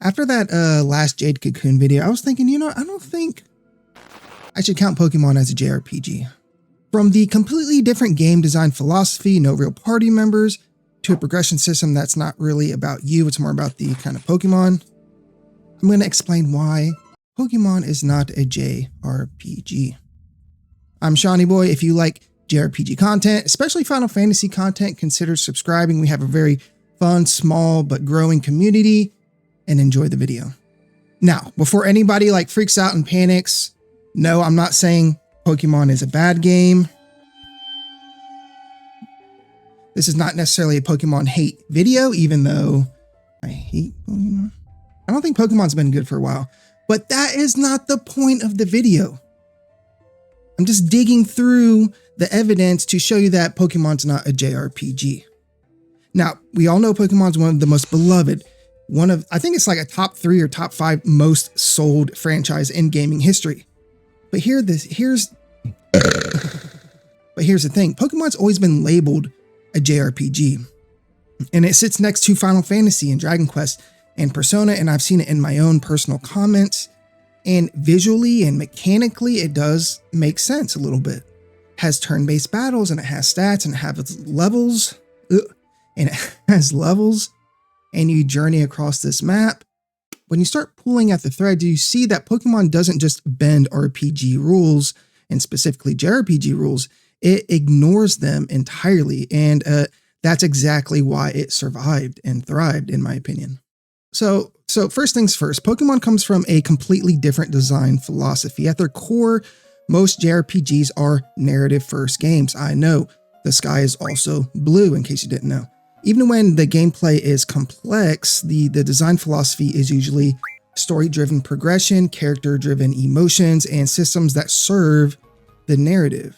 After that last Jade Cocoon video, I was thinking, I don't think I should count Pokemon as a JRPG. From the completely different game design philosophy, no real party members, to a progression system that's not really about you, it's more about the kind of Pokemon. I'm going to explain why Pokemon is not a JRPG. I'm Shawnee Boy. If you like JRPG content, especially Final Fantasy content, consider subscribing. We have a very fun, small, but growing community, and enjoy the video. Now, before anybody freaks out and panics, no, I'm not saying Pokemon is a bad game. This is not necessarily a Pokemon hate video, even though I hate Pokemon. I don't think Pokemon's been good for a while, but that is not the point of the video. I'm just digging through the evidence to show you that Pokemon's not a JRPG. Now, we all know Pokemon's one of the most beloved, I think it's like a top 3 or top 5 most sold franchise in gaming history. But here's the thing. Pokemon's always been labeled a JRPG, and it sits next to Final Fantasy and Dragon Quest and Persona, and I've seen it in my own personal comments, and visually and mechanically it does make sense a little bit. It has turn-based battles, and it has stats, and it has levels, and you journey across this map. When you start pulling at the thread, you see that Pokemon doesn't just bend RPG rules, and specifically JRPG rules, it ignores them entirely, and that's exactly why it survived and thrived, in my opinion. So first things first, Pokemon comes from a completely different design philosophy. At their core, most JRPGs are narrative-first games. I know, the sky is also blue, in case you didn't know. Even when the gameplay is complex, the design philosophy is usually story-driven progression, character-driven emotions, and systems that serve the narrative.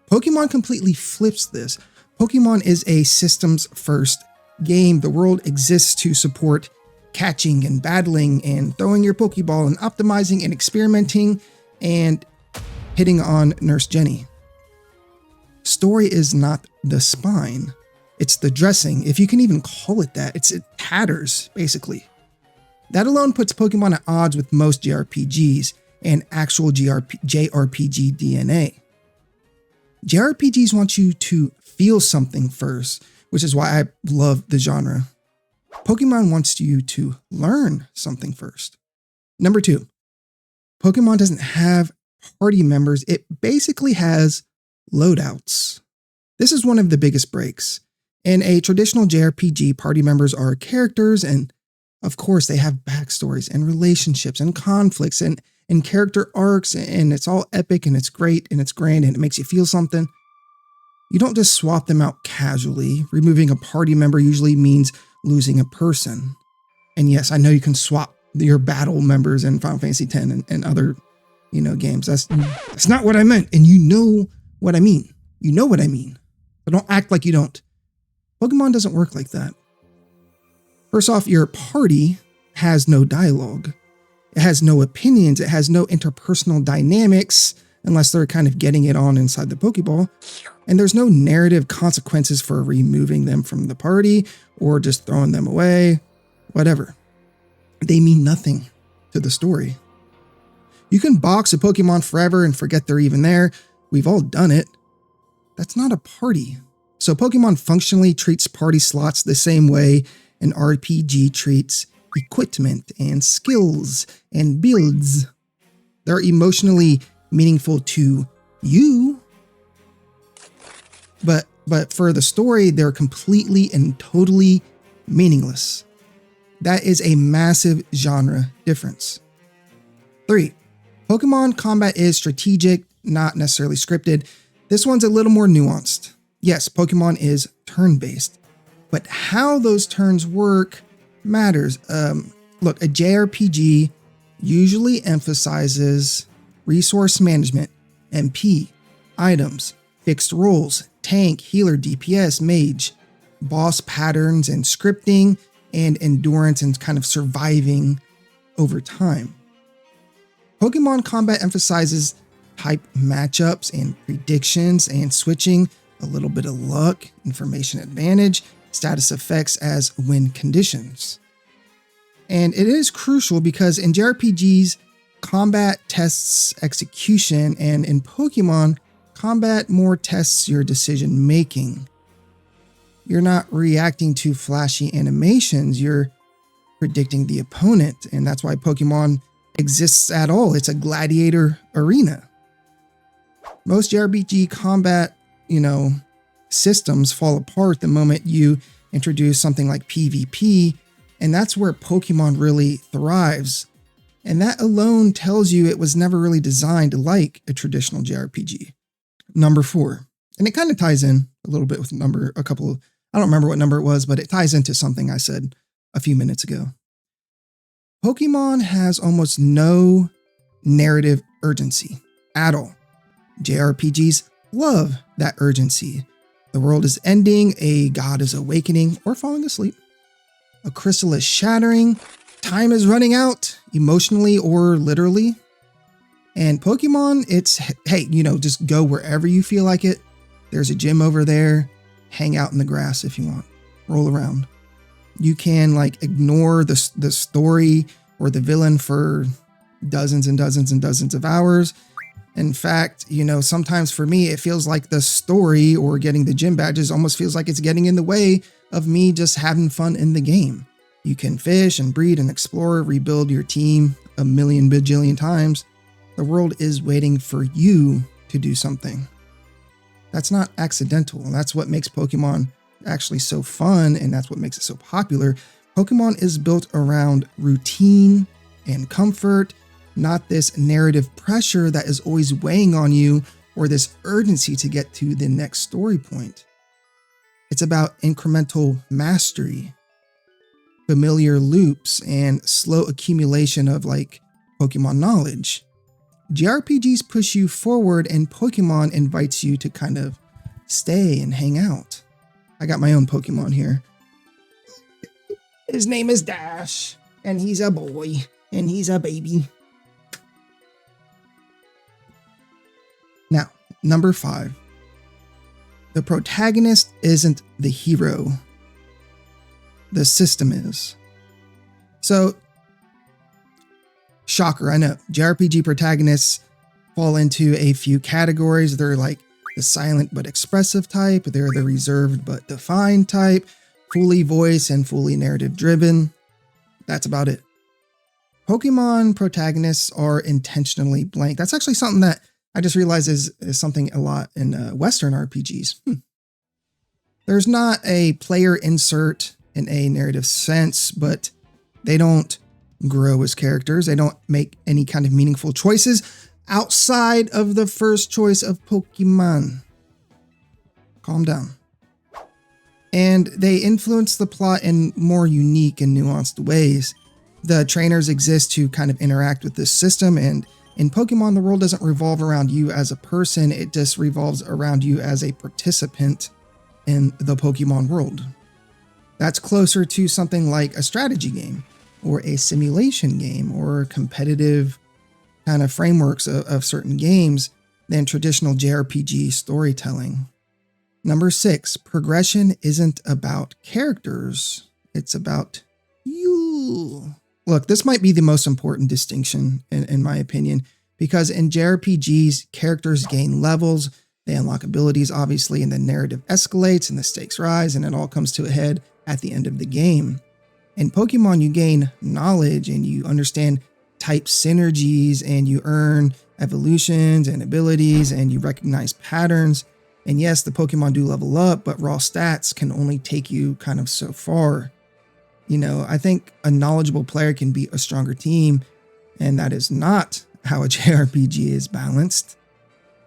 Pokemon completely flips this. Pokemon is a systems-first game. The world exists to support catching and battling and throwing your Pokeball and optimizing and experimenting and hitting on Nurse Jenny. Story is not the spine. It's the dressing, if you can even call it that. It tatters, basically. That alone puts Pokemon at odds with most JRPGs and actual JRPG DNA. JRPGs want you to feel something first, which is why I love the genre. Pokemon wants you to learn something first. Number 2, Pokemon doesn't have party members. It basically has loadouts. This is one of the biggest breaks. In a traditional JRPG, party members are characters, and of course they have backstories and relationships and conflicts and character arcs, and it's all epic and it's great and it's grand and it makes you feel something. You don't just swap them out casually. Removing a party member usually means losing a person. And yes, I know you can swap your battle members in Final Fantasy X and other, games. That's not what I meant. And you know what I mean. You know what I mean. But don't act like you don't. Pokemon doesn't work like that. First off, your party has no dialogue. It has no opinions. It has no interpersonal dynamics unless they're kind of getting it on inside the Pokeball. And there's no narrative consequences for removing them from the party or just throwing them away, whatever. They mean nothing to the story. You can box a Pokemon forever and forget they're even there. We've all done it. That's not a party. So Pokemon functionally treats party slots the same way an RPG treats equipment and skills and builds. They're emotionally meaningful to you, but for the story, they're completely and totally meaningless. That is a massive genre difference. 3, Pokemon combat is strategic, not necessarily scripted. This one's a little more nuanced. Yes, Pokemon is turn-based, but how those turns work matters. Look, a JRPG usually emphasizes resource management, MP, items, fixed roles, tank, healer, DPS, mage, boss patterns, and scripting, and endurance and kind of surviving over time. Pokemon combat emphasizes type matchups and predictions and switching, a little bit of luck, information advantage, status effects as win conditions. And it is crucial because in JRPGs, combat tests execution, and in Pokemon, combat more tests your decision making. You're not reacting to flashy animations, you're predicting the opponent, and that's why Pokemon exists at all. It's a gladiator arena. Most JRPG combat, systems fall apart the moment you introduce something like PvP, and that's where Pokemon really thrives. And that alone tells you it was never really designed like a traditional JRPG. Number 4, and it kind of ties in a little bit with I don't remember what number it was, but it ties into something I said a few minutes ago. Pokemon has almost no narrative urgency at all. JRPGs love that urgency. The world is ending, a god is awakening or falling asleep. A crystal is shattering, time is running out, emotionally or literally. And Pokemon, it's, hey, just go wherever you feel like it. There's a gym over there. Hang out in the grass if you want. Roll around. You can ignore the story or the villain for dozens and dozens and dozens of hours. In fact, sometimes for me, it feels like the story or getting the gym badges almost feels like it's getting in the way of me just having fun in the game. You can fish and breed and explore, rebuild your team a million bajillion times. The world is waiting for you to do something. That's not accidental. That's what makes Pokemon actually so fun, and that's what makes it so popular. Pokemon is built around routine and comfort, not this narrative pressure that is always weighing on you or this urgency to get to the next story point. It's about incremental mastery, familiar loops, and slow accumulation of Pokemon knowledge. JRPGs push you forward, and Pokemon invites you to kind of stay and hang out. I got my own Pokemon here. His name is Dash, and he's a boy, and he's a baby. Now, number 5. The protagonist isn't the hero. The system is. So, shocker, I know. JRPG protagonists fall into a few categories. They're the silent but expressive type. They're the reserved but defined type. Fully voice and fully narrative driven. That's about it. Pokemon protagonists are intentionally blank. That's actually something that I just realized is something a lot in Western RPGs. There's not a player insert in a narrative sense, but they don't grow as characters. They don't make any kind of meaningful choices outside of the first choice of Pokemon. Calm down. And they influence the plot in more unique and nuanced ways. The trainers exist to kind of interact with this system, and in Pokemon, the world doesn't revolve around you as a person, it just revolves around you as a participant in the Pokemon world. That's closer to something like a strategy game, or a simulation game, or competitive kind of frameworks of certain games than traditional JRPG storytelling. Number 6, progression isn't about characters, it's about you. Look, this might be the most important distinction in my opinion, because in JRPGs, characters gain levels, they unlock abilities obviously, and the narrative escalates and the stakes rise and it all comes to a head at the end of the game. In Pokemon, you gain knowledge and you understand type synergies and you earn evolutions and abilities and you recognize patterns. And yes, the Pokemon do level up, but raw stats can only take you kind of so far. I think a knowledgeable player can beat a stronger team, and that is not how a JRPG is balanced.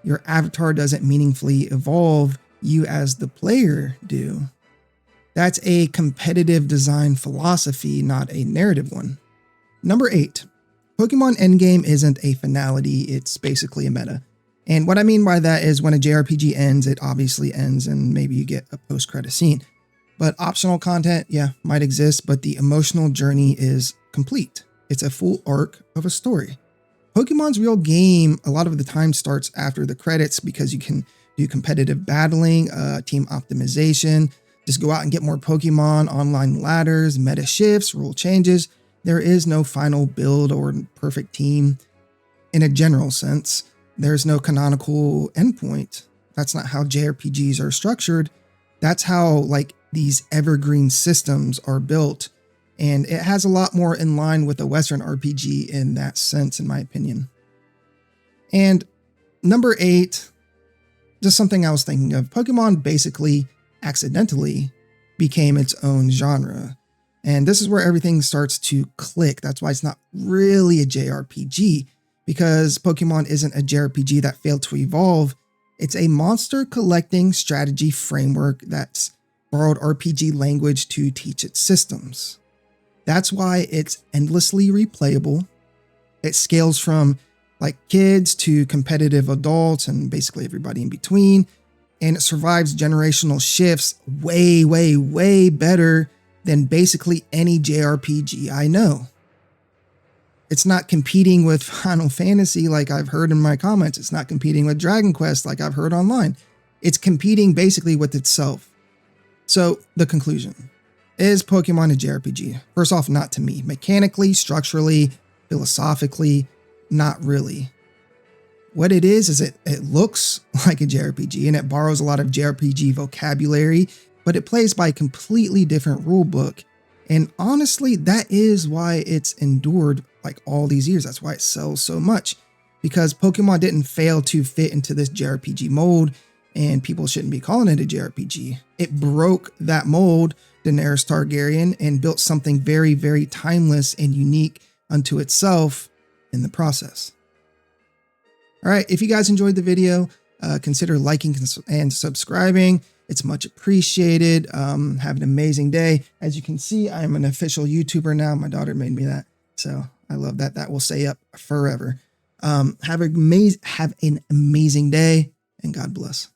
Your avatar doesn't meaningfully evolve, you as the player do. That's a competitive design philosophy, not a narrative one. Number 8, Pokemon Endgame isn't a finality, it's basically a meta. And what I mean by that is when a JRPG ends, it obviously ends and maybe you get a post-credit scene. But optional content, might exist, but the emotional journey is complete. It's a full arc of a story. Pokemon's real game a lot of the time starts after the credits because you can do competitive battling, team optimization, just go out and get more Pokemon, online ladders, meta shifts, rule changes. There is no final build or perfect team in a general sense. There's no canonical endpoint. That's not how JRPGs are structured. That's how like these evergreen systems are built. And it has a lot more in line with a Western RPG in that sense, in my opinion. And number 8, just something I was thinking of. Pokemon basically accidentally became its own genre. And this is where everything starts to click. That's why it's not really a JRPG, because Pokemon isn't a JRPG that failed to evolve. It's a monster collecting strategy framework that's borrowed RPG language to teach its systems. That's why it's endlessly replayable. It scales from like kids to competitive adults and basically everybody in between. And it survives generational shifts way, way, way better than basically any JRPG I know. It's not competing with Final Fantasy like I've heard in my comments. It's not competing with Dragon Quest like I've heard online. It's competing basically with itself. So the conclusion, is Pokemon a JRPG? First off, not to me. Mechanically, structurally, philosophically, not really. What it is it looks like a JRPG and it borrows a lot of JRPG vocabulary, but it plays by a completely different rule book. And honestly, that is why it's endured like all these years. That's why it sells so much, because Pokemon didn't fail to fit into this JRPG mold, and people shouldn't be calling it a JRPG. It broke that mold, Daenerys Targaryen, and built something very, very timeless and unique unto itself in the process. All right, if you guys enjoyed the video, consider liking and subscribing. It's much appreciated. Have an amazing day. As you can see, I'm an official YouTuber now. My daughter made me that, so I love that. That will stay up forever. Have an amazing day, and God bless.